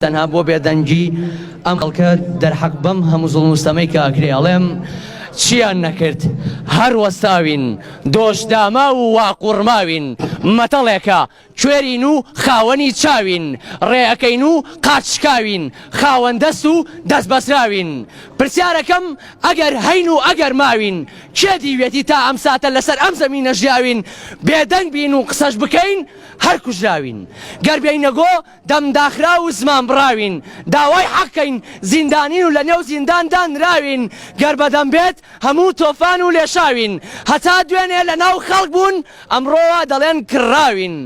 تەنها بۆ بێدەنگی ئەم خەڵکە دەرحەق بەم هەموو زوڵم و ستەمەی کە ئەکرێ ئەڵێم چیان نەکرد هەر وەستاوین دۆشداما و واقوڕماوین مەتەڵێکە کوێرین و خاوەنی چاوین ڕێەکەین و قاچشکاوین خاوەندەست و دەست بەسراوین پرسیارەکەم ئەگەر هەین و ئەگەر ماوین کێ دیوێتی تا ئەم ساتە لەسەر ئەم زەمینە ژیاوین بێدەنگ بین و قسەش بکەین هەر کوژراوین گەر بێینەگۆ دەمداخرا و زمان بڕاوین داوای حەقکەین زیندانین و لە نێو زیندان دانراوین گەر بەدەم بێت هەموو تۆفان و لێشاوین هەتا دوێنێ لە ناو خەڵک بوون ئەمڕۆوە دەڵێن کڕاوین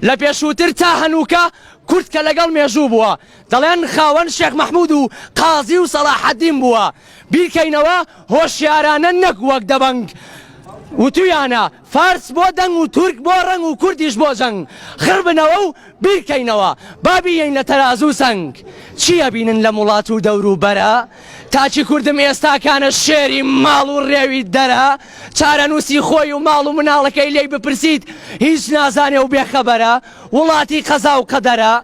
لە پێشووتر تا هەنووکە کورد کە لەگەڵ مێژوو بووە دەڵێن خاوەن شێخ مەحموود و قازی و سەلاحەدین بووە بیرکەینەوە هۆشیارانە نەک وەک دەبەنگ وتویانە فارس بۆ دەنگ و تورک بۆ ڕەنگ و کوردیش بۆ جەنگ خڕبنەوە و بیرکەینەوە بابیین لە تەرازوو سەنگ چییە بینن لە وڵات و دەور و بەرە تاچی کوردم ئێستاکانە شێری ماڵ و ڕێوی دەرە چارەنووسی خۆی و ماڵ و مناڵەکەی لێی بپرسیت هیچ نازانێ و بێخەبەرە وڵاتی قەزا و قەدەرە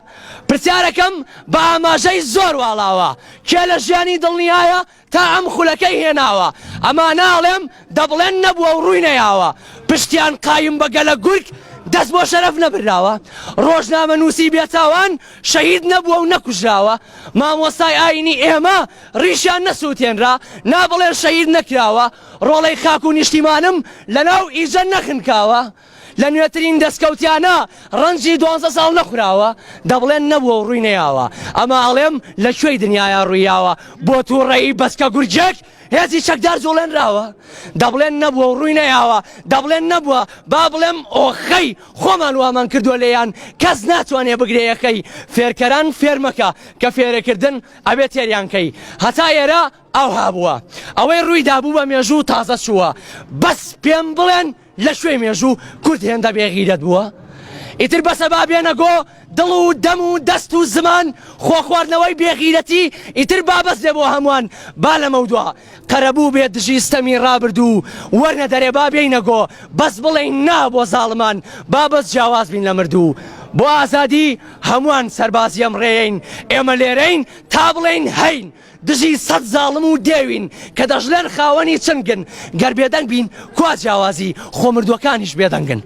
پرسیارەکەم بە ئاماژەی زۆر واڵاوە کێ لە ژیانی دڵنیایە تا ئەم خولەکەی هێناوە ئەما ناڵێم دەبڵێن نەبووە و ڕووی نەیاوە پشتیان قایم بە گەلە گورگ دەست بۆ شەرەف نەبراوە ڕۆژنامە نووسی بێتاوان شەهید نەبووە و نەکوژراوە مامۆستای ئاینی ئێمە ڕیشیان نەسووتێنرا نابڵێن شەهید نەکراوە ڕۆڵەی خاک و نیشتیمانم لەناو ئیجە نەخنکاوە لە نوێترین دەستکەوتیانە ڕەنجی 12 ساڵ نەخوراوە دەبڵێن نەبووە و ڕووی نەیاوە ئەمە ئەڵێم لە کوێی دنیاە ڕوویاوە بۆ تووڕێی بەسکە گورجێک هێزی چەکدار جوڵێنراوە دەبڵێن نەبووە و ڕووی نەیاوە دەبڵێن نەبووە با بڵێم ئۆخەی خۆمان وامان کردووە لێیان کەس ناتوانێ بگرێیەکەی فێرکەران فێرمەکە کە فێرەکردن ئەبێت تێریانکەی هەتا ئێرە ئەوها بووە ئەوەی ڕوویدا بوو بە مێژوو تازە چووە بەس پێم بڵێن لە شوێ مێژوو کورد هێندە بێغیرەت بووە ئیتر بەسە با بێنەگۆ دڵ و دەم و دەست و زمان خۆ خواردنەوەی بێغیرەتی ئیتر بابەست لێ بۆ هەمووان با لەمەودووە قەرەبوو بێت دژی ستەمی ڕابردوو وەرنە دەرێ با بێینەگۆ بەس بڵێین نا بۆ زاڵمان بابەست جیاواز بین لە مردوو بۆ ئازادی هەمووان سەربازی ئەم ڕێین ئێمە لێرەین تا بڵێین هەین دژی 100 زاڵم و دێوین کە دەژلێن خاوەنی چنگن گەر بێدەنگ بین کوا جیاوازی خۆ مردووەکانیش بێدەنگن